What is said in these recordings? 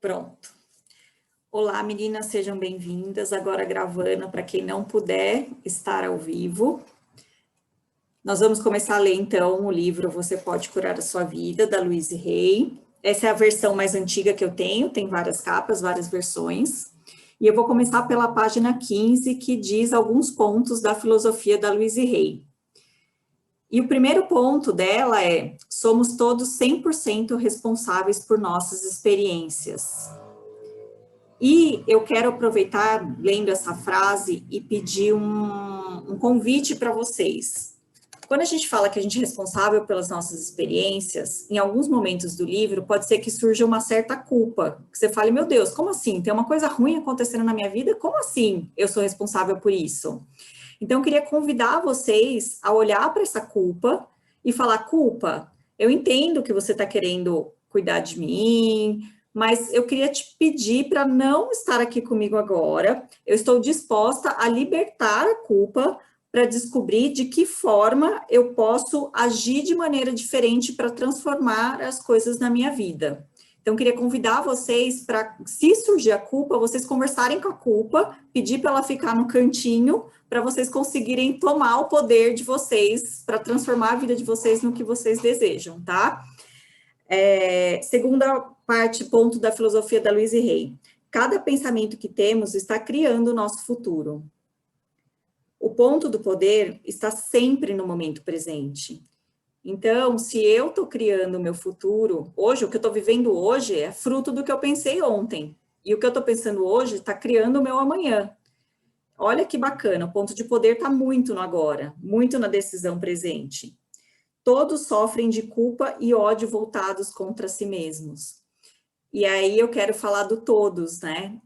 Pronto. Olá, meninas, sejam bem-vindas. Agora gravando para quem não puder estar ao vivo. Nós vamos começar a ler, então, o livro Você Pode Curar a Sua Vida, da Louise Hay. Essa é a versão mais antiga que eu tenho, tem várias capas, várias versões. E eu vou começar pela página 15, que diz alguns pontos da filosofia da Louise Hay. E o primeiro ponto dela é: somos todos 100% responsáveis por nossas experiências. E eu quero aproveitar, lendo essa frase, e pedir um convite para vocês. Quando a gente fala que a gente é responsável pelas nossas experiências, em alguns momentos do livro, pode ser que surja uma certa culpa. Que você fale, meu Deus, como assim? Tem uma coisa ruim acontecendo na minha vida? Como assim eu sou responsável por isso? Então, eu queria convidar vocês a olhar para essa culpa e falar, culpa, eu entendo que você está querendo cuidar de mim, mas eu queria te pedir para não estar aqui comigo agora. Eu estou disposta a libertar a culpa para descobrir de que forma eu posso agir de maneira diferente para transformar as coisas na minha vida. Então, eu queria convidar vocês para, se surgir a culpa, vocês conversarem com a culpa, pedir para ela ficar no cantinho, para vocês conseguirem tomar o poder de vocês, para transformar a vida de vocês no que vocês desejam, tá? Segunda parte, ponto da filosofia da Louise Hay. Cada pensamento que temos está criando o nosso futuro. O ponto do poder está sempre no momento presente. Então, se eu estou criando o meu futuro, hoje, o que eu estou vivendo hoje é fruto do que eu pensei ontem. E o que eu estou pensando hoje está criando o meu amanhã. Olha que bacana, o ponto de poder está muito no agora, muito na decisão presente. Todos sofrem de culpa e ódio voltados contra si mesmos. E aí eu quero falar do todos, né?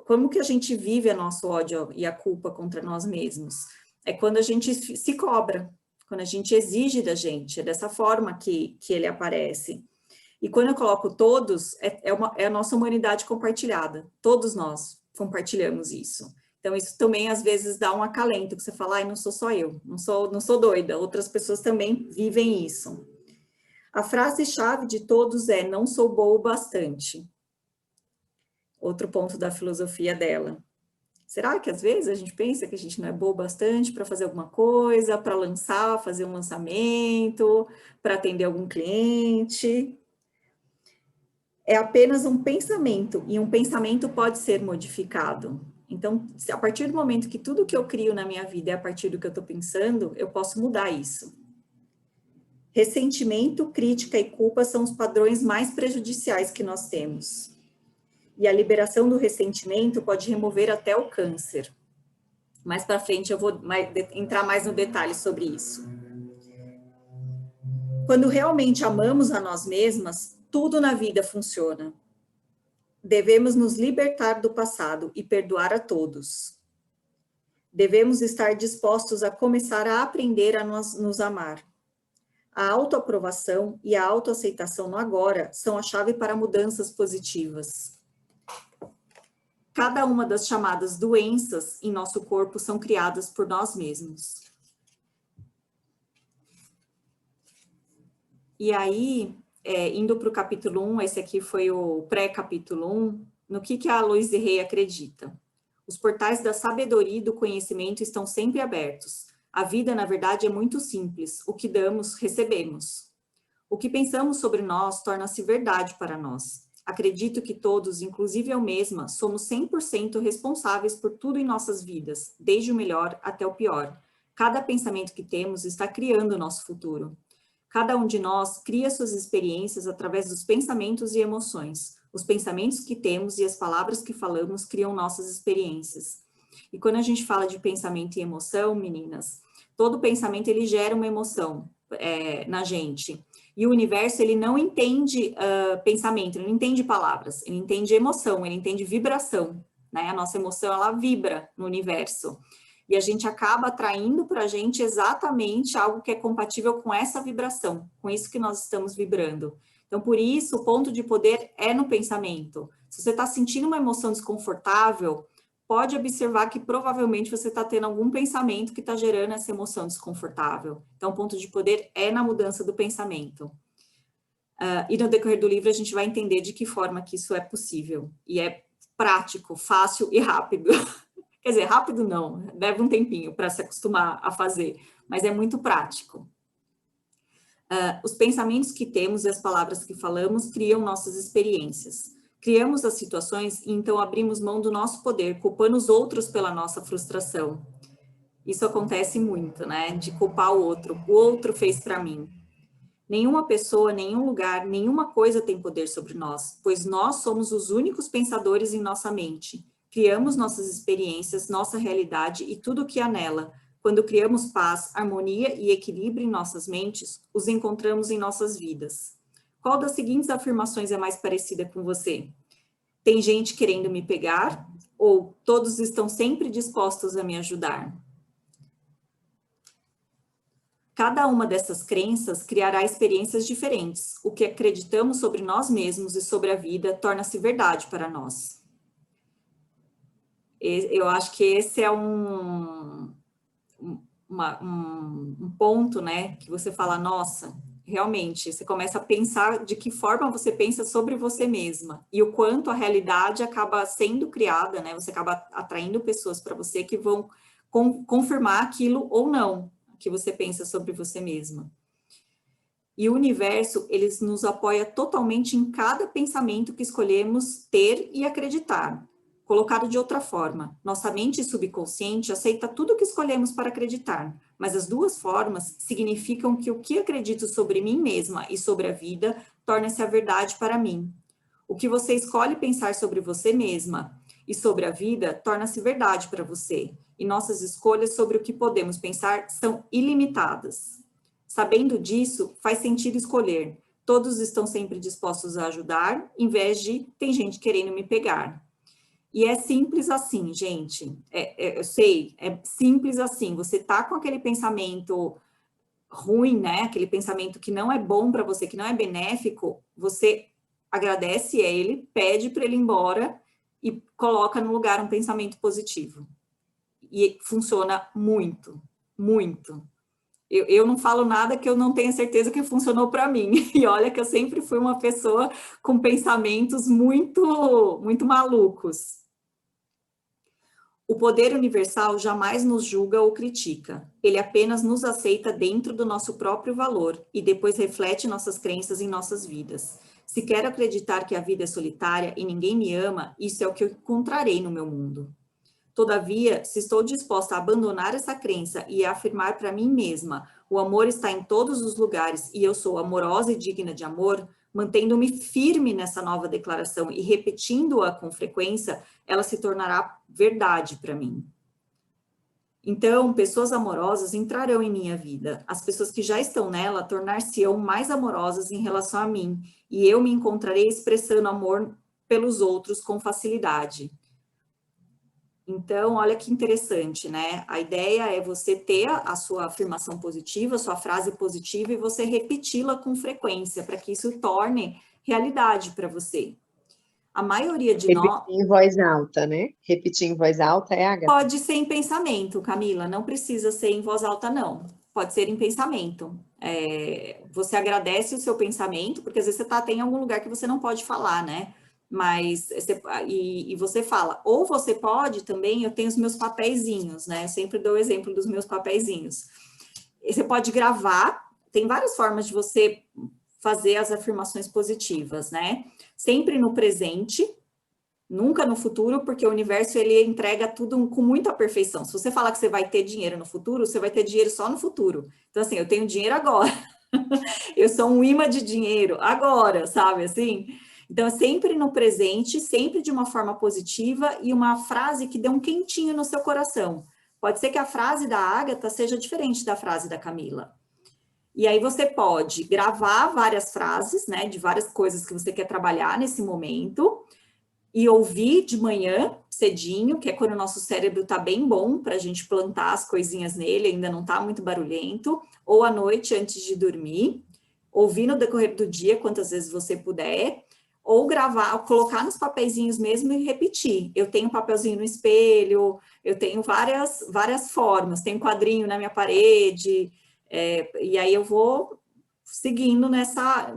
Como que a gente vive o nosso ódio e a culpa contra nós mesmos? É quando a gente se cobra, quando a gente exige da gente, é dessa forma que ele aparece. E quando eu coloco todos, é a nossa humanidade compartilhada. Todos nós compartilhamos isso. Então, isso também, às vezes, dá um acalento, que você fala, ai, não sou só eu, não sou doida, outras pessoas também vivem isso. A frase-chave de todos é, não sou boa o bastante. Outro ponto da filosofia dela. Será que, às vezes, a gente pensa que a gente não é boa o bastante para fazer alguma coisa, para lançar, fazer um lançamento, para atender algum cliente? É apenas um pensamento, e um pensamento pode ser modificado. Então, a partir do momento que tudo que eu crio na minha vida é a partir do que eu estou pensando, eu posso mudar isso. Ressentimento, crítica e culpa são os padrões mais prejudiciais que nós temos. E a liberação do ressentimento pode remover até o câncer. Mais para frente eu vou entrar mais no detalhe sobre isso. Quando realmente amamos a nós mesmas, tudo na vida funciona. Devemos nos libertar do passado e perdoar a todos. Devemos estar dispostos a começar a aprender a nos amar. A autoaprovação e a autoaceitação no agora são a chave para mudanças positivas. Cada uma das chamadas doenças em nosso corpo são criadas por nós mesmos. E aí, indo para o capítulo 1, esse aqui foi o pré-capítulo 1, no que a Louise Hay acredita. Os portais da sabedoria e do conhecimento estão sempre abertos. A vida, na verdade, é muito simples. O que damos, recebemos. O que pensamos sobre nós torna-se verdade para nós. Acredito que todos, inclusive eu mesma, somos 100% responsáveis por tudo em nossas vidas, desde o melhor até o pior. Cada pensamento que temos está criando o nosso futuro. Cada um de nós cria suas experiências através dos pensamentos e emoções. Os pensamentos que temos e as palavras que falamos criam nossas experiências. E quando a gente fala de pensamento e emoção, meninas, todo pensamento ele gera uma emoção na gente. E o universo, ele não entende pensamento, ele não entende palavras, ele entende emoção, ele entende vibração, né? A nossa emoção, ela vibra no universo. E a gente acaba atraindo para a gente exatamente algo que é compatível com essa vibração, com isso que nós estamos vibrando. Então, por isso, o ponto de poder é no pensamento. Se você está sentindo uma emoção desconfortável, pode observar que provavelmente você está tendo algum pensamento que está gerando essa emoção desconfortável. Então, o ponto de poder é na mudança do pensamento. E no decorrer do livro a gente vai entender de que forma que isso é possível. E é prático, fácil e rápido. Quer dizer, rápido não, leva um tempinho para se acostumar a fazer, mas é muito prático. Os pensamentos que temos e as palavras que falamos criam nossas experiências. Criamos as situações e então abrimos mão do nosso poder, culpando os outros pela nossa frustração. Isso acontece muito, né? De culpar o outro fez para mim. Nenhuma pessoa, nenhum lugar, nenhuma coisa tem poder sobre nós, pois nós somos os únicos pensadores em nossa mente. Criamos nossas experiências, nossa realidade e tudo o que há nela. Quando criamos paz, harmonia e equilíbrio em nossas mentes, os encontramos em nossas vidas. Qual das seguintes afirmações é mais parecida com você? Tem gente querendo me pegar? Ou todos estão sempre dispostos a me ajudar? Cada uma dessas crenças criará experiências diferentes. O que acreditamos sobre nós mesmos e sobre a vida torna-se verdade para nós. Eu acho que esse é um ponto, né, que você fala, nossa, realmente, você começa a pensar de que forma você pensa sobre você mesma e o quanto a realidade acaba sendo criada, né, você acaba atraindo pessoas para você que vão confirmar aquilo ou não que você pensa sobre você mesma. E o universo, ele nos apoia totalmente em cada pensamento que escolhemos ter e acreditar. Colocado de outra forma, nossa mente subconsciente aceita tudo que escolhemos para acreditar, mas as duas formas significam que o que acredito sobre mim mesma e sobre a vida torna-se a verdade para mim. O que você escolhe pensar sobre você mesma e sobre a vida torna-se verdade para você. E nossas escolhas sobre o que podemos pensar são ilimitadas. Sabendo disso, faz sentido escolher. Todos estão sempre dispostos a ajudar, em vez de tem gente querendo me pegar. E é simples assim, gente. Eu sei, é simples assim. Você tá com aquele pensamento ruim, né? Aquele pensamento que não é bom para você, que não é benéfico, você agradece a ele, pede para ele ir embora e coloca no lugar um pensamento positivo. E funciona muito, muito. Eu não falo nada que eu não tenha certeza que funcionou para mim. E olha que eu sempre fui uma pessoa com pensamentos muito, muito malucos. O poder universal jamais nos julga ou critica. Ele apenas nos aceita dentro do nosso próprio valor e depois reflete nossas crenças em nossas vidas. Se quero acreditar que a vida é solitária e ninguém me ama, isso é o que eu encontrarei no meu mundo. Todavia, se estou disposta a abandonar essa crença e a afirmar para mim mesma, o amor está em todos os lugares e eu sou amorosa e digna de amor, mantendo-me firme nessa nova declaração e repetindo-a com frequência, ela se tornará verdade para mim. Então, pessoas amorosas entrarão em minha vida. As pessoas que já estão nela tornar-se-ão mais amorosas em relação a mim, e eu me encontrarei expressando amor pelos outros com facilidade. Então, olha que interessante, né? A ideia é você ter a sua afirmação positiva, a sua frase positiva, e você repeti-la com frequência, para que isso torne realidade para você. A maioria de nós... Repetir em voz alta, né? Repetir em voz alta é a... Pode ser em pensamento, Camila, não precisa ser em voz alta, não. Pode ser em pensamento. Você agradece o seu pensamento, porque às vezes você tem algum lugar que você não pode falar, né? Mas, você fala, ou você pode também, eu tenho os meus papeizinhos, né? Eu sempre dou o exemplo dos meus papeizinhos. Você pode gravar, tem várias formas de você fazer as afirmações positivas, né? Sempre no presente, nunca no futuro, porque o universo, ele entrega tudo com muita perfeição. Se você falar que você vai ter dinheiro no futuro, você vai ter dinheiro só no futuro. Então, assim, eu tenho dinheiro agora. Eu sou um imã de dinheiro agora, sabe, assim? Então, é sempre no presente, sempre de uma forma positiva e uma frase que dê um quentinho no seu coração. Pode ser que a frase da Ágata seja diferente da frase da Camila. E aí você pode gravar várias frases, né, de várias coisas que você quer trabalhar nesse momento e ouvir de manhã, cedinho, que é quando o nosso cérebro tá bem bom para a gente plantar as coisinhas nele, ainda não tá muito barulhento, ou à noite antes de dormir, ouvir no decorrer do dia, quantas vezes você puder, ou gravar, colocar nos papeizinhos mesmo e repetir. Eu tenho um papelzinho no espelho, eu tenho várias formas, tenho um quadrinho na minha parede, e aí eu vou seguindo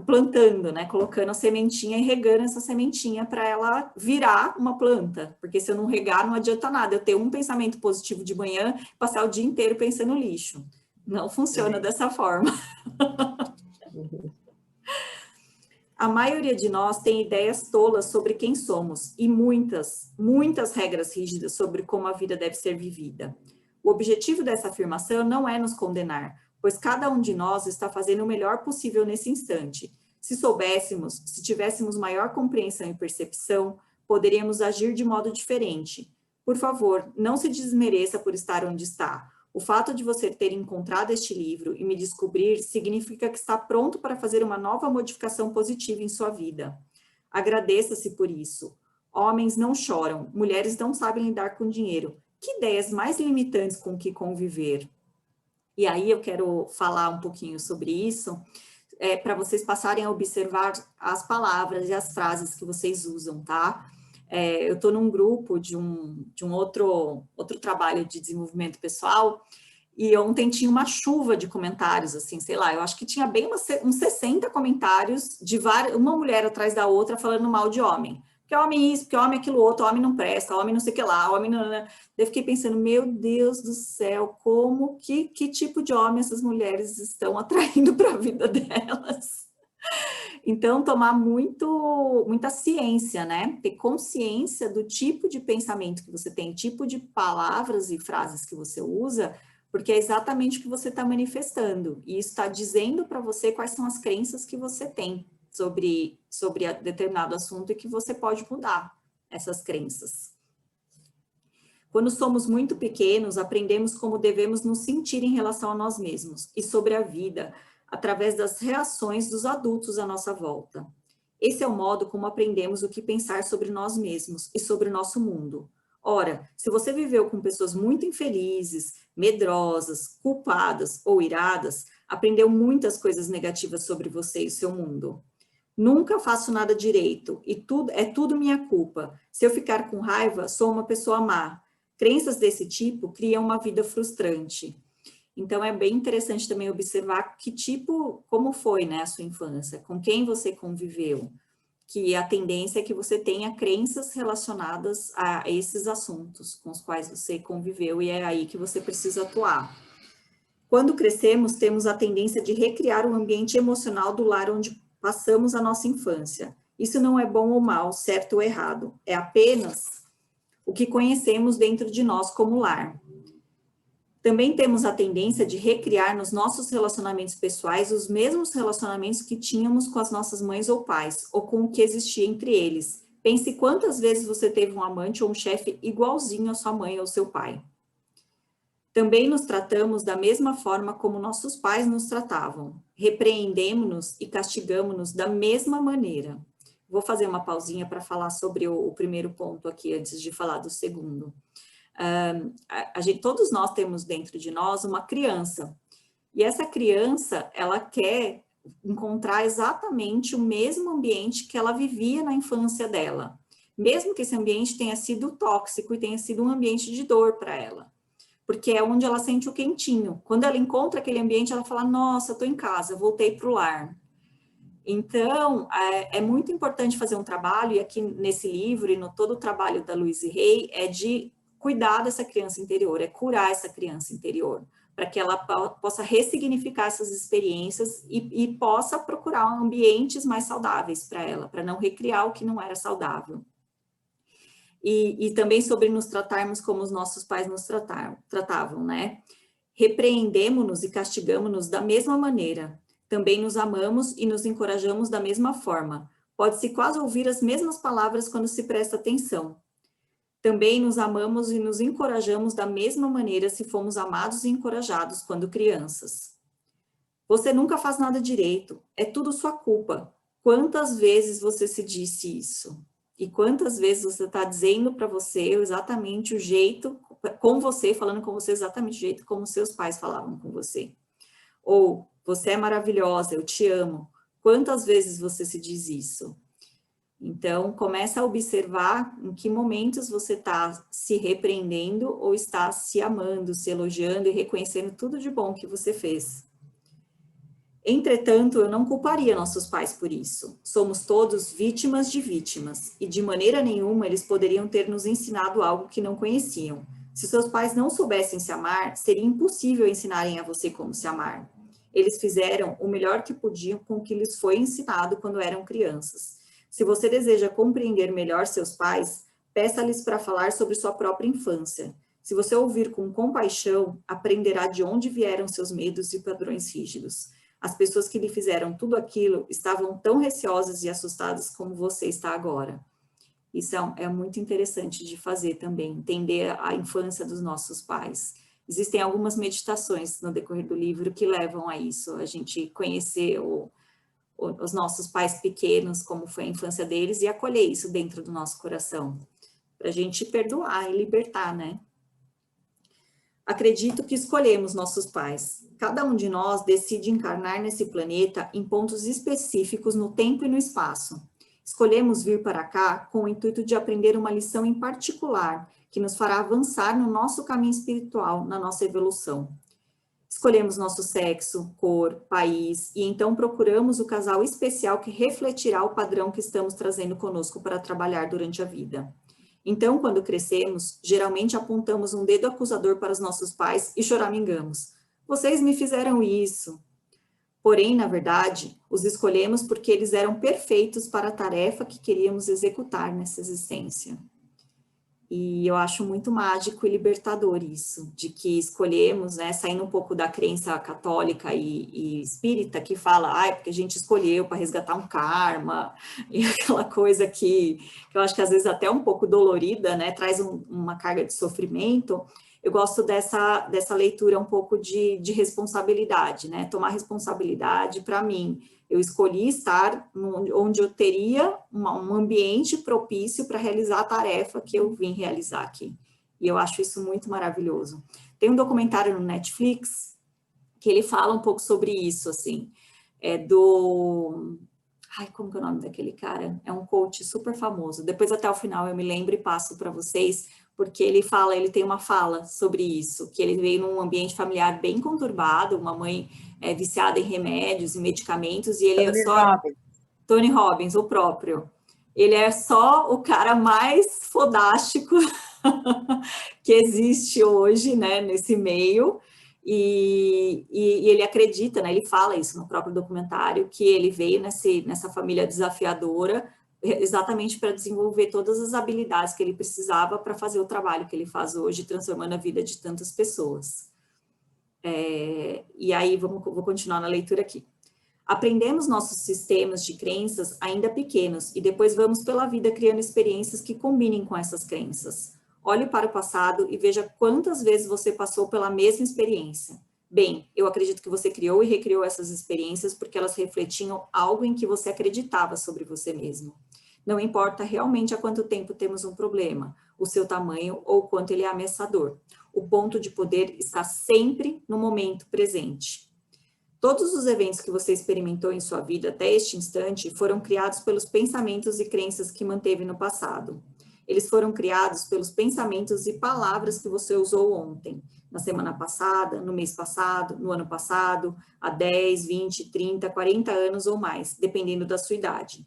plantando, né? Colocando a sementinha e regando essa sementinha para ela virar uma planta. Porque se eu não regar, não adianta nada. Eu ter um pensamento positivo de manhã, passar o dia inteiro pensando no lixo. Não funciona dessa forma. Uhum. A maioria de nós tem ideias tolas sobre quem somos e muitas regras rígidas sobre como a vida deve ser vivida. O objetivo dessa afirmação não é nos condenar, pois cada um de nós está fazendo o melhor possível nesse instante. Se soubéssemos, se tivéssemos maior compreensão e percepção, poderíamos agir de modo diferente. Por favor, não se desmereça por estar onde está. O fato de você ter encontrado este livro e me descobrir significa que está pronto para fazer uma nova modificação positiva em sua vida. Agradeça-se por isso. Homens não choram, mulheres não sabem lidar com dinheiro. Que ideias mais limitantes com que conviver? E aí eu quero falar um pouquinho sobre isso, para vocês passarem a observar as palavras e as frases que vocês usam, tá? Eu estou num grupo de um outro trabalho de desenvolvimento pessoal, e ontem tinha uma chuva de comentários, assim, sei lá, eu acho que tinha bem uns 60 comentários de uma mulher atrás da outra falando mal de homem. Porque homem isso, porque homem aquilo outro, homem não presta, homem não sei o que lá, homem não... Eu fiquei pensando, meu Deus do céu, que tipo de homem essas mulheres estão atraindo para a vida delas? Então, tomar muita ciência, né? Ter consciência do tipo de pensamento que você tem, tipo de palavras e frases que você usa, porque é exatamente o que você está manifestando. E isso está dizendo para você quais são as crenças que você tem sobre determinado assunto e que você pode mudar essas crenças. Quando somos muito pequenos, aprendemos como devemos nos sentir em relação a nós mesmos e sobre a vida, através das reações dos adultos à nossa volta. Esse é o modo como aprendemos o que pensar sobre nós mesmos e sobre o nosso mundo. Ora, se você viveu com pessoas muito infelizes, medrosas, culpadas ou iradas, aprendeu muitas coisas negativas sobre você e o seu mundo. Nunca faço nada direito e tudo minha culpa. Se eu ficar com raiva, sou uma pessoa má. Crenças desse tipo criam uma vida frustrante. Então, é bem interessante também observar como foi, né, a sua infância, com quem você conviveu, que a tendência é que você tenha crenças relacionadas a esses assuntos com os quais você conviveu e é aí que você precisa atuar. Quando crescemos, temos a tendência de recriar o ambiente emocional do lar onde passamos a nossa infância. Isso não é bom ou mal, certo ou errado, é apenas o que conhecemos dentro de nós como lar. Também temos a tendência de recriar nos nossos relacionamentos pessoais os mesmos relacionamentos que tínhamos com as nossas mães ou pais, ou com o que existia entre eles. Pense quantas vezes você teve um amante ou um chefe igualzinho à sua mãe ou seu pai. Também nos tratamos da mesma forma como nossos pais nos tratavam. Repreendemos-nos e castigamos-nos da mesma maneira. Vou fazer uma pausinha para falar sobre o primeiro ponto aqui, antes de falar do segundo. Todos nós temos dentro de nós uma criança, e essa criança, ela quer encontrar exatamente o mesmo ambiente que ela vivia na infância dela, mesmo que esse ambiente tenha sido tóxico e tenha sido um ambiente de dor para ela, porque é onde ela sente o quentinho. Quando ela encontra aquele ambiente, ela fala, nossa, estou em casa, voltei para o lar. Então, é muito importante fazer um trabalho, e aqui nesse livro e no todo o trabalho da Louise Hay, é de cuidar dessa criança interior, é curar essa criança interior, para que ela possa ressignificar essas experiências e possa procurar ambientes mais saudáveis para ela, para não recriar o que não era saudável. E também sobre nos tratarmos como os nossos pais nos tratavam, né? Repreendemos-nos e castigamos-nos da mesma maneira. Também nos amamos e nos encorajamos da mesma forma. Pode-se quase ouvir as mesmas palavras quando se presta atenção. Também nos amamos e nos encorajamos da mesma maneira se fomos amados e encorajados quando crianças. Você nunca faz nada direito, é tudo sua culpa. Quantas vezes você se disse isso? E quantas vezes você está dizendo para você exatamente o jeito, com você, falando com você exatamente o jeito como seus pais falavam com você? Ou, você é maravilhosa, eu te amo. Quantas vezes você se diz isso? Então, começa a observar em que momentos você está se repreendendo ou está se amando, se elogiando e reconhecendo tudo de bom que você fez. Entretanto, eu não culparia nossos pais por isso. Somos todos vítimas de vítimas, e de maneira nenhuma eles poderiam ter nos ensinado algo que não conheciam. Se seus pais não soubessem se amar, seria impossível ensinarem a você como se amar. Eles fizeram o melhor que podiam com o que lhes foi ensinado quando eram crianças. Se você deseja compreender melhor seus pais, peça-lhes para falar sobre sua própria infância. Se você ouvir com compaixão, aprenderá de onde vieram seus medos e padrões rígidos. As pessoas que lhe fizeram tudo aquilo estavam tão receosas e assustadas como você está agora. Isso é muito interessante de fazer também, entender a infância dos nossos pais. Existem algumas meditações no decorrer do livro que levam a isso, a gente conhecer os nossos pais pequenos, como foi a infância deles, e acolher isso dentro do nosso coração, para a gente perdoar e libertar, né? Acredito que escolhemos nossos pais. Cada um de nós decide encarnar nesse planeta em pontos específicos no tempo e no espaço. Escolhemos vir para cá com o intuito de aprender uma lição em particular, que nos fará avançar no nosso caminho espiritual, na nossa evolução. Escolhemos nosso sexo, cor, país, e então procuramos o casal especial que refletirá o padrão que estamos trazendo conosco para trabalhar durante a vida. Então, quando crescemos, geralmente apontamos um dedo acusador para os nossos pais e choramingamos. Vocês me fizeram isso. Porém, na verdade, os escolhemos porque eles eram perfeitos para a tarefa que queríamos executar nessa existência. E eu acho muito mágico e libertador isso, de que escolhemos, né, saindo um pouco da crença católica e espírita, que fala, porque a gente escolheu para resgatar um karma, e aquela coisa que eu acho que às vezes até um pouco dolorida, né, traz uma carga de sofrimento. Eu gosto dessa leitura um pouco de responsabilidade, né, tomar responsabilidade para mim. Eu escolhi estar onde eu teria um ambiente propício para realizar a tarefa que eu vim realizar aqui. E eu acho isso muito maravilhoso. Tem um documentário no Netflix que ele fala um pouco sobre isso, assim. Como que é o nome daquele cara? É um coach super famoso. Depois, até o final, eu me lembro e passo para vocês, porque ele tem uma fala sobre isso, que ele veio num ambiente familiar bem conturbado, uma mãe viciada em remédios e medicamentos, e ele é só... Tony Robbins, o próprio. Ele é só o cara mais fodástico que existe hoje, né, nesse meio, e ele acredita, né, ele fala isso no próprio documentário, que ele veio nessa família desafiadora exatamente para desenvolver todas as habilidades que ele precisava para fazer o trabalho que ele faz hoje, transformando a vida de tantas pessoas. E aí, vou continuar na leitura aqui. Aprendemos nossos sistemas de crenças ainda pequenos e depois vamos pela vida criando experiências que combinem com essas crenças. Olhe para o passado e veja quantas vezes você passou pela mesma experiência. Bem, eu acredito que você criou e recriou essas experiências porque elas refletiam algo em que você acreditava sobre você mesmo. Não importa realmente há quanto tempo temos um problema, o seu tamanho ou o quanto ele é ameaçador. O ponto de poder está sempre no momento presente. Todos os eventos que você experimentou em sua vida até este instante foram criados pelos pensamentos e crenças que manteve no passado. Eles foram criados pelos pensamentos e palavras que você usou ontem, na semana passada, no mês passado, no ano passado, há 10, 20, 30, 40 anos ou mais, dependendo da sua idade.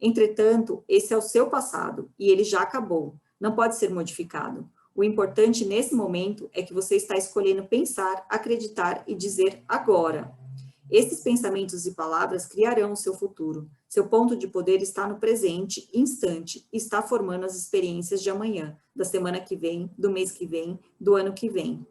Entretanto, esse é o seu passado e ele já acabou, não pode ser modificado. O importante nesse momento é que você está escolhendo pensar, acreditar e dizer agora. Esses pensamentos e palavras criarão o seu futuro. Seu ponto de poder está no presente, instante, e está formando as experiências de amanhã, da semana que vem, do mês que vem, do ano que vem.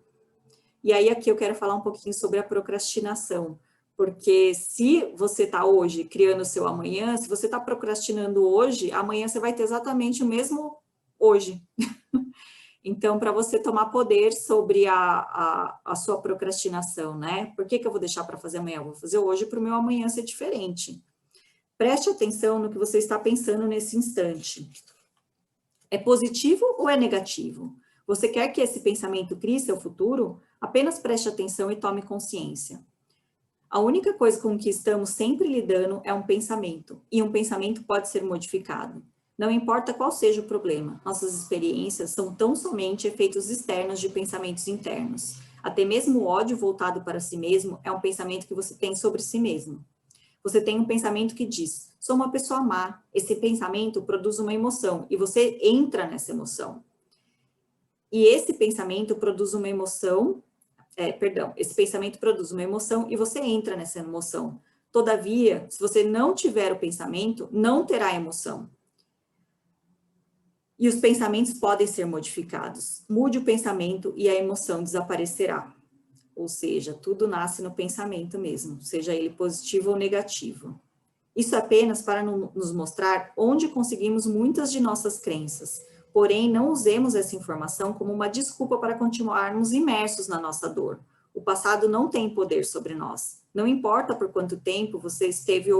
E aí aqui eu quero falar um pouquinho sobre a procrastinação, porque se você está hoje criando o seu amanhã, se você está procrastinando hoje, amanhã você vai ter exatamente o mesmo hoje. Então, para você tomar poder sobre a sua procrastinação, né? Por que eu vou deixar para fazer amanhã? Eu vou fazer hoje para o meu amanhã ser diferente. Preste atenção no que você está pensando nesse instante. É positivo ou é negativo? Você quer que esse pensamento crie seu futuro? Apenas preste atenção e tome consciência. A única coisa com que estamos sempre lidando é um pensamento, e um pensamento pode ser modificado. Não importa qual seja o problema, nossas experiências são tão somente efeitos externos de pensamentos internos. Até mesmo o ódio voltado para si mesmo é um pensamento que você tem sobre si mesmo. Você tem um pensamento que diz, sou uma pessoa má. Esse pensamento produz uma emoção e você entra nessa emoção. E esse pensamento produz uma emoção, esse pensamento produz uma emoção e você entra nessa emoção. Todavia, se você não tiver o pensamento, não terá emoção. E os pensamentos podem ser modificados. Mude o pensamento e a emoção desaparecerá. Ou seja, tudo nasce no pensamento mesmo, seja ele positivo ou negativo. Isso apenas para nos mostrar onde conseguimos muitas de nossas crenças. Porém, não usemos essa informação como uma desculpa para continuarmos imersos na nossa dor. O passado não tem poder sobre nós. Não importa por quanto tempo você estivemos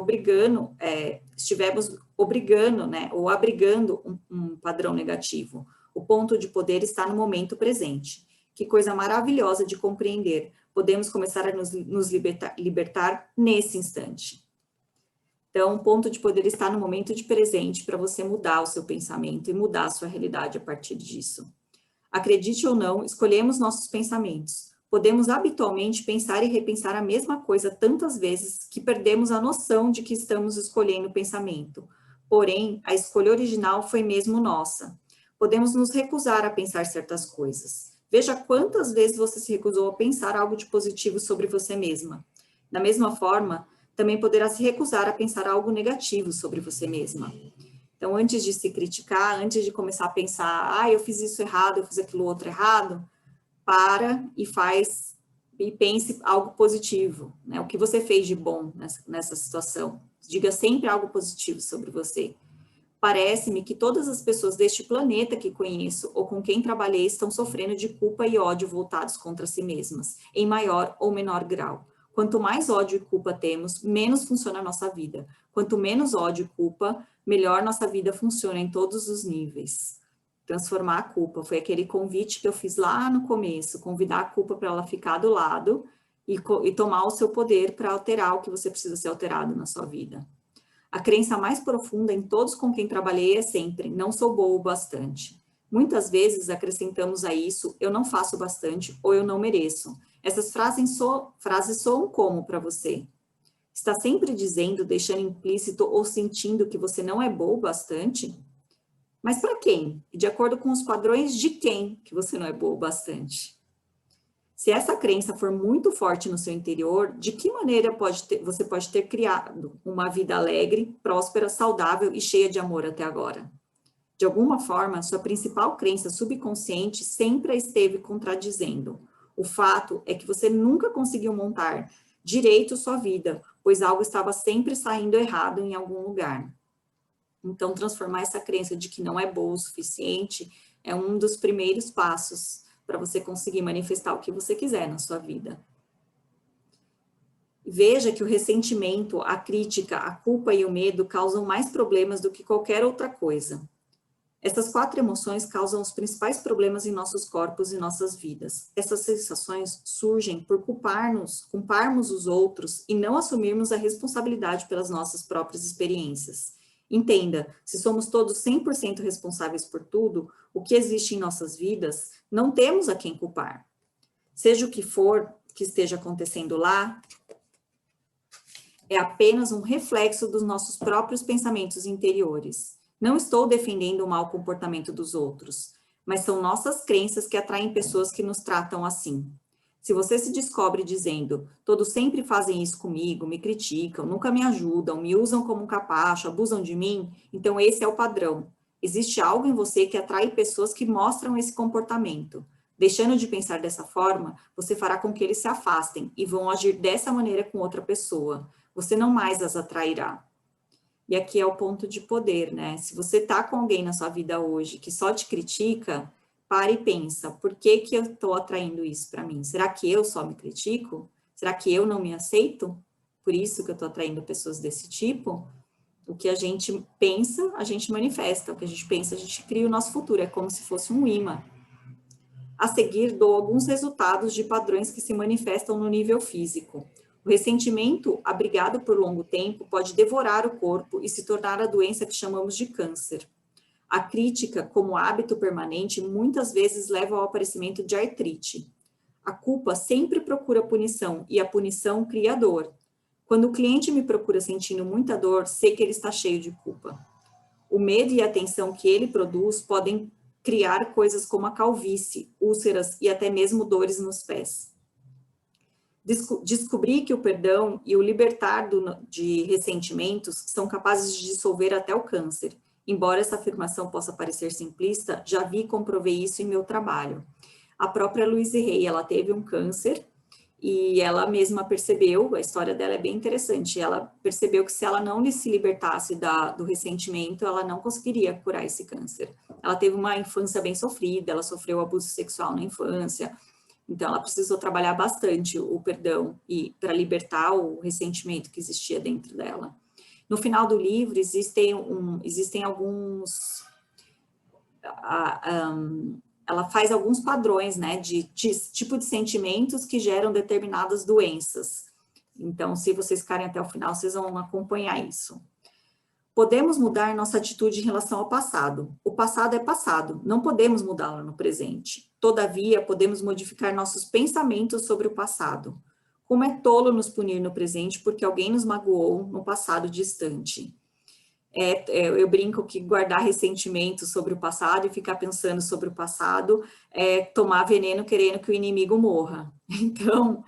obrigando, né, ou abrigando um padrão negativo. O ponto de poder está no momento presente. Que coisa maravilhosa de compreender. Podemos começar a nos libertar nesse instante. Então, o ponto de poder está no momento de presente para você mudar o seu pensamento e mudar a sua realidade a partir disso. Acredite ou não, escolhemos nossos pensamentos. Podemos habitualmente pensar e repensar a mesma coisa tantas vezes que perdemos a noção de que estamos escolhendo o pensamento. Porém, a escolha original foi mesmo nossa. Podemos nos recusar a pensar certas coisas. Veja quantas vezes você se recusou a pensar algo de positivo sobre você mesma. Da mesma forma, também poderá se recusar a pensar algo negativo sobre você mesma. Então, antes de se criticar, antes de começar a pensar, eu fiz isso errado, eu fiz aquilo outro errado, para e pense algo positivo, né? O que você fez de bom nessa situação. Diga sempre algo positivo sobre você. Parece-me que todas as pessoas deste planeta que conheço ou com quem trabalhei estão sofrendo de culpa e ódio voltados contra si mesmas, em maior ou menor grau. Quanto mais ódio e culpa temos, menos funciona a nossa vida. Quanto menos ódio e culpa, melhor nossa vida funciona em todos os níveis. Transformar a culpa, foi aquele convite que eu fiz lá no começo, convidar a culpa para ela ficar do lado e tomar o seu poder para alterar o que você precisa ser alterado na sua vida. A crença mais profunda em todos com quem trabalhei é sempre, não sou boa o bastante. Muitas vezes acrescentamos a isso, eu não faço bastante ou eu não mereço. Essas frases soam como para você? Está sempre dizendo, deixando implícito ou sentindo que você não é boa o bastante? Mas para quem? E de acordo com os padrões de quem que você não é boa o bastante? Se essa crença for muito forte no seu interior, de que maneira você pode ter criado uma vida alegre, próspera, saudável e cheia de amor até agora? De alguma forma, sua principal crença subconsciente sempre a esteve contradizendo. O fato é que você nunca conseguiu montar direito sua vida, pois algo estava sempre saindo errado em algum lugar. Então, transformar essa crença de que não é boa o suficiente é um dos primeiros passos para você conseguir manifestar o que você quiser na sua vida. Veja que o ressentimento, a crítica, a culpa e o medo causam mais problemas do que qualquer outra coisa. Essas 4 emoções causam os principais problemas em nossos corpos e nossas vidas. Essas sensações surgem por culparmos os outros e não assumirmos a responsabilidade pelas nossas próprias experiências. Entenda, se somos todos 100% responsáveis por tudo, o que existe em nossas vidas, não temos a quem culpar. Seja o que for que esteja acontecendo lá, é apenas um reflexo dos nossos próprios pensamentos interiores. Não estou defendendo o mau comportamento dos outros, mas são nossas crenças que atraem pessoas que nos tratam assim. Se você se descobre dizendo, todos sempre fazem isso comigo, me criticam, nunca me ajudam, me usam como um capacho, abusam de mim, então esse é o padrão. Existe algo em você que atrai pessoas que mostram esse comportamento. Deixando de pensar dessa forma, você fará com que eles se afastem e vão agir dessa maneira com outra pessoa. Você não mais as atrairá. E aqui é o ponto de poder, né? Se você tá com alguém na sua vida hoje que só te critica, pare e pensa, por que que eu estou atraindo isso para mim? Será que eu só me critico? Será que eu não me aceito? Por isso que eu estou atraindo pessoas desse tipo? O que a gente pensa, a gente manifesta. O que a gente pensa, a gente cria o nosso futuro. É como se fosse um imã. A seguir, dou alguns resultados de padrões que se manifestam no nível físico. O ressentimento, abrigado por longo tempo, pode devorar o corpo e se tornar a doença que chamamos de câncer. A crítica, como hábito permanente, muitas vezes leva ao aparecimento de artrite. A culpa sempre procura punição e a punição cria dor. Quando o cliente me procura sentindo muita dor, sei que ele está cheio de culpa. O medo e a tensão que ele produz podem criar coisas como a calvície, úlceras e até mesmo dores nos pés. Descobri que o perdão e o libertar de ressentimentos são capazes de dissolver até o câncer. Embora essa afirmação possa parecer simplista, já vi e comprovei isso em meu trabalho. A própria Louise Hay, ela teve um câncer e ela mesma percebeu, a história dela é bem interessante, ela percebeu que se ela não se libertasse do ressentimento, ela não conseguiria curar esse câncer. Ela teve uma infância bem sofrida, ela sofreu abuso sexual na infância, então ela precisou trabalhar bastante o perdão e para libertar o ressentimento que existia dentro dela. No final do livro existem alguns ela faz alguns padrões, né, de tipo de sentimentos que geram determinadas doenças. Então, se vocês ficarem até o final, vocês vão acompanhar isso. Podemos mudar nossa atitude em relação ao passado. O passado é passado, não podemos mudá-lo no presente. Todavia, podemos modificar nossos pensamentos sobre o passado. Como é tolo nos punir no presente porque alguém nos magoou no passado distante. Eu brinco que guardar ressentimento sobre o passado e ficar pensando sobre o passado é tomar veneno querendo que o inimigo morra. Então,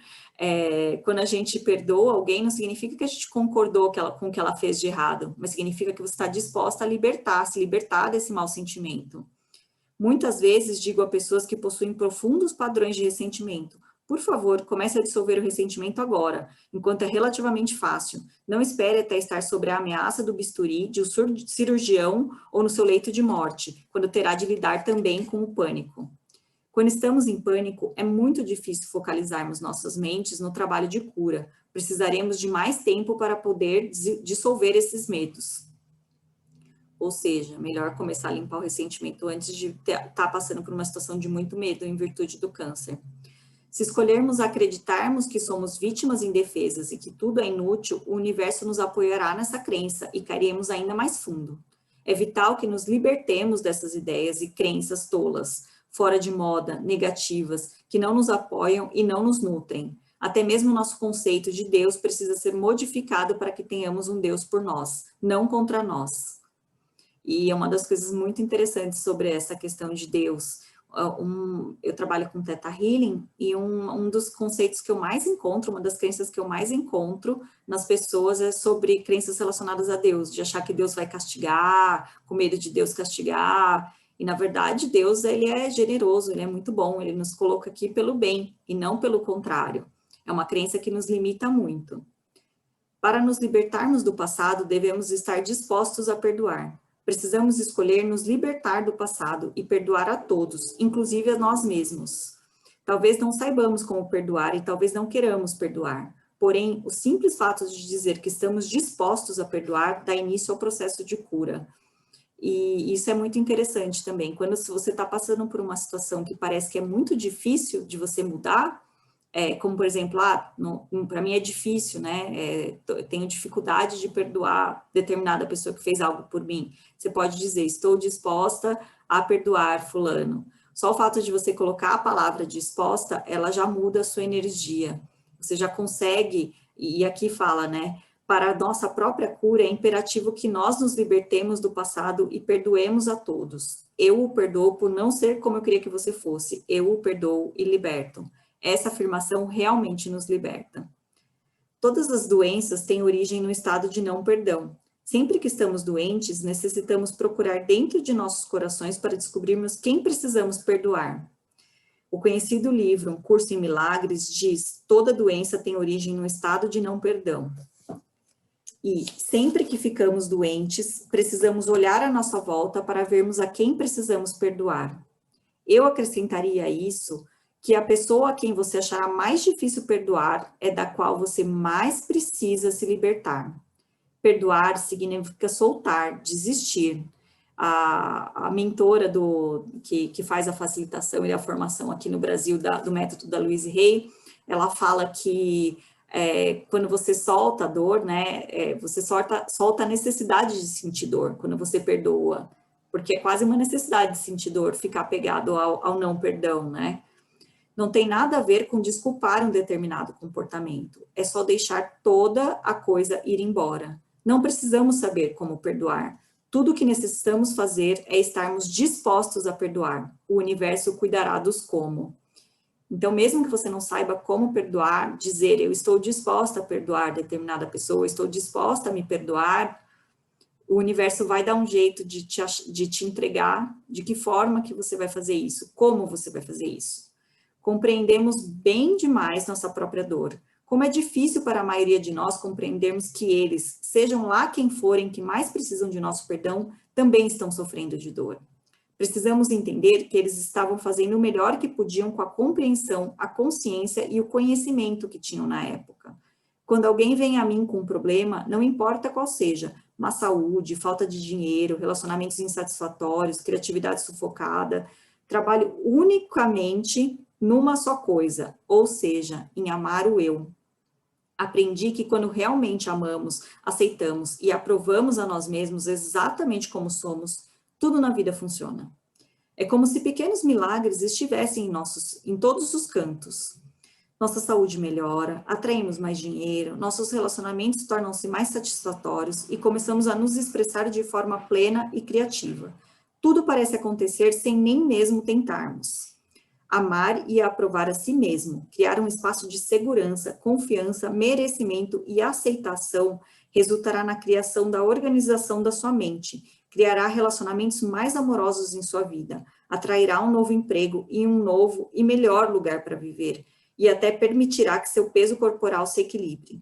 quando a gente perdoa alguém, não significa que a gente concordou com o que ela fez de errado, mas significa que você está disposta a se libertar desse mau sentimento. Muitas vezes digo a pessoas que possuem profundos padrões de ressentimento: por favor, comece a dissolver o ressentimento agora, enquanto é relativamente fácil. Não espere até estar sob a ameaça do bisturi, de um cirurgião ou no seu leito de morte, quando terá de lidar também com o pânico. Quando estamos em pânico, é muito difícil focalizarmos nossas mentes no trabalho de cura. Precisaremos de mais tempo para poder dissolver esses medos. Ou seja, melhor começar a limpar o ressentimento antes de estar passando por uma situação de muito medo em virtude do câncer. Se escolhermos acreditarmos que somos vítimas indefesas e que tudo é inútil, o universo nos apoiará nessa crença e cairemos ainda mais fundo. É vital que nos libertemos dessas ideias e crenças tolas, fora de moda, negativas, que não nos apoiam e não nos nutrem. Até mesmo o nosso conceito de Deus precisa ser modificado para que tenhamos um Deus por nós, não contra nós. E é uma das coisas muito interessantes sobre essa questão de Deus. Eu trabalho com Theta Healing e um dos conceitos que eu mais encontro, uma das crenças que eu mais encontro nas pessoas é sobre crenças relacionadas a Deus, de achar que Deus vai castigar, com medo de Deus castigar. E na verdade Deus, ele é generoso, ele é muito bom, ele nos coloca aqui pelo bem e não pelo contrário. É uma crença que nos limita muito. Para nos libertarmos do passado, devemos estar dispostos a perdoar. Precisamos escolher nos libertar do passado e perdoar a todos, inclusive a nós mesmos. Talvez não saibamos como perdoar e talvez não queiramos perdoar. Porém, o simples fato de dizer que estamos dispostos a perdoar dá início ao processo de cura. E isso é muito interessante também. Quando você está passando por uma situação que parece que é muito difícil de você mudar, como por exemplo, para mim é difícil, né? Eu tenho dificuldade de perdoar determinada pessoa que fez algo por mim. Você pode dizer, estou disposta a perdoar fulano. Só o fato de você colocar a palavra disposta, ela já muda a sua energia. Você já consegue, e aqui fala, né? Para a nossa própria cura, é imperativo que nós nos libertemos do passado e perdoemos a todos. Eu o perdoo por não ser como eu queria que você fosse. Eu o perdoo e liberto. Essa afirmação realmente nos liberta. Todas as doenças têm origem no estado de não perdão. Sempre que estamos doentes, necessitamos procurar dentro de nossos corações para descobrirmos quem precisamos perdoar. O conhecido livro Um Curso em Milagres diz: toda doença tem origem no estado de não perdão. E sempre que ficamos doentes, precisamos olhar à nossa volta para vermos a quem precisamos perdoar. Eu acrescentaria a isso que a pessoa a quem você achará mais difícil perdoar é da qual você mais precisa se libertar. Perdoar significa soltar, desistir. A mentora que faz a facilitação e a formação aqui no Brasil do método da Louise Hay, ela fala que quando você solta a dor, né, você solta a necessidade de sentir dor quando você perdoa, porque é quase uma necessidade de sentir dor, ficar apegado ao não perdão, né? Não tem nada a ver com desculpar um determinado comportamento. É só deixar toda a coisa ir embora. Não precisamos saber como perdoar. Tudo o que necessitamos fazer é estarmos dispostos a perdoar. O universo cuidará dos como. Então, mesmo que você não saiba como perdoar, dizer eu estou disposta a perdoar determinada pessoa, estou disposta a me perdoar, o universo vai dar um jeito de te entregar de que forma que você vai fazer isso, como você vai fazer isso. Compreendemos bem demais nossa própria dor. Como é difícil para a maioria de nós compreendermos que eles, sejam lá quem forem que mais precisam de nosso perdão, também estão sofrendo de dor. Precisamos entender que eles estavam fazendo o melhor que podiam com a compreensão, a consciência e o conhecimento que tinham na época. Quando alguém vem a mim com um problema, não importa qual seja, má saúde, falta de dinheiro, relacionamentos insatisfatórios, criatividade sufocada, trabalho unicamente numa só coisa, ou seja, em amar o eu. Aprendi que quando realmente amamos, aceitamos e aprovamos a nós mesmos exatamente como somos, tudo na vida funciona. É como se pequenos milagres estivessem em todos os cantos. Nossa saúde melhora, atraímos mais dinheiro, nossos relacionamentos tornam-se mais satisfatórios e começamos a nos expressar de forma plena e criativa. Tudo parece acontecer sem nem mesmo tentarmos. Amar e aprovar a si mesmo, criar um espaço de segurança, confiança, merecimento e aceitação resultará na criação da organização da sua mente, criará relacionamentos mais amorosos em sua vida, atrairá um novo emprego e um novo e melhor lugar para viver, e até permitirá que seu peso corporal se equilibre.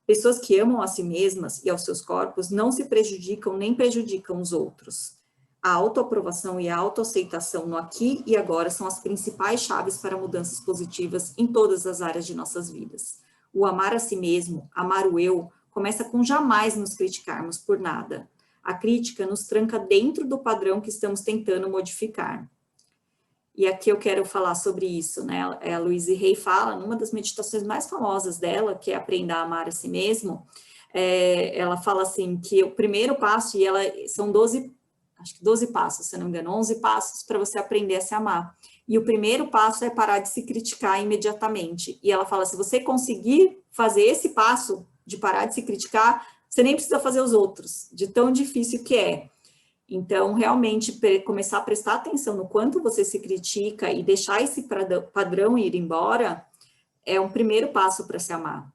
Pessoas que amam a si mesmas e aos seus corpos não se prejudicam nem prejudicam os outros. A autoaprovação e a autoaceitação no aqui e agora são as principais chaves para mudanças positivas em todas as áreas de nossas vidas. O amar a si mesmo, amar o eu, começa com jamais nos criticarmos por nada. A crítica nos tranca dentro do padrão que estamos tentando modificar. E aqui eu quero falar sobre isso, né? A Louise Hay fala, numa das meditações mais famosas dela, que é Aprender a Amar a Si Mesmo, ela fala assim, que o primeiro passo, e são 12 passos, se não me engano, 11 passos para você aprender a se amar. E o primeiro passo é parar de se criticar imediatamente. E ela fala, se você conseguir fazer esse passo de parar de se criticar, você nem precisa fazer os outros, de tão difícil que é. Então, realmente, começar a prestar atenção no quanto você se critica e deixar esse padrão ir embora, é um primeiro passo para se amar.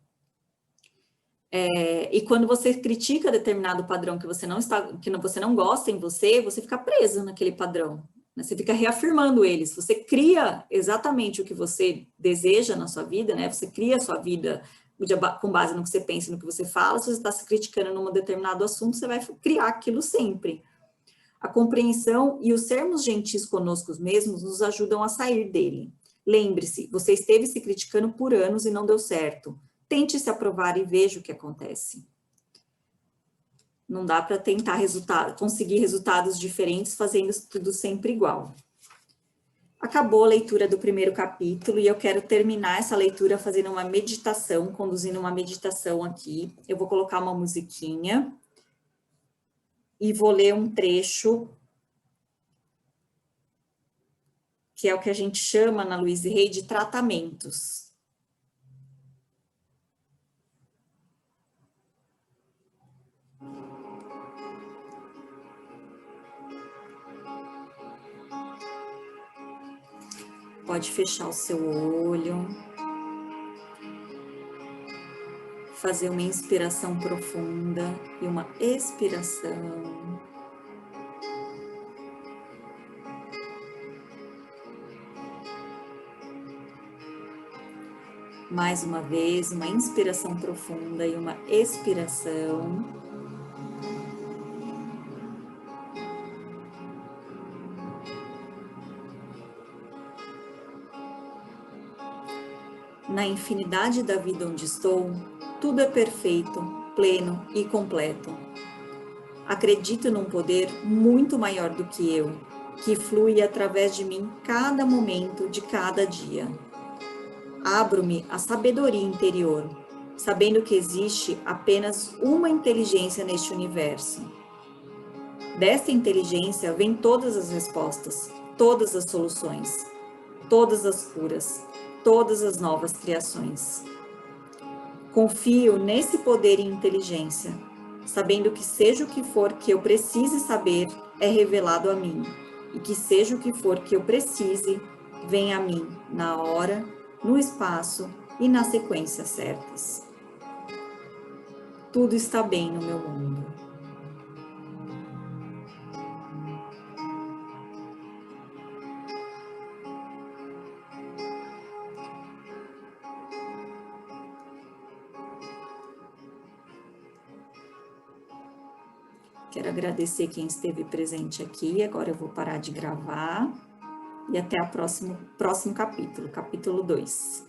E quando você critica determinado padrão que você não gosta em você, você fica preso naquele padrão, né? Você fica reafirmando eles, você cria exatamente o que você deseja na sua vida, né? Você cria a sua vida com base no que você pensa e no que você fala. Se você está se criticando num determinado assunto, você vai criar aquilo sempre. A compreensão e o sermos gentis conosco mesmos nos ajudam a sair dele. Lembre-se, você esteve se criticando por anos e não deu certo. Tente se aprovar e veja o que acontece. Não dá para tentar conseguir resultados diferentes fazendo tudo sempre igual. Acabou a leitura do primeiro capítulo e eu quero terminar essa leitura fazendo uma meditação, conduzindo uma meditação aqui. Eu vou colocar uma musiquinha e vou ler um trecho que é o que a gente chama na Louise Hay de tratamentos. Pode fechar o seu olho, fazer uma inspiração profunda e uma expiração. Mais uma vez, uma inspiração profunda e uma expiração. Na infinidade da vida onde estou, tudo é perfeito, pleno e completo. Acredito num poder muito maior do que eu, que flui através de mim cada momento de cada dia. Abro-me à sabedoria interior, sabendo que existe apenas uma inteligência neste universo. Desta inteligência vêm todas as respostas, todas as soluções, todas as curas. todas as novas criações. Confio nesse poder e inteligência, sabendo que seja o que for que eu precise saber, é revelado a mim, e que seja o que for que eu precise, vem a mim na hora, no espaço e na sequência certas. Tudo está bem no meu mundo. Quero agradecer quem esteve presente aqui. Agora eu vou parar de gravar. E até o próximo capítulo, capítulo 2.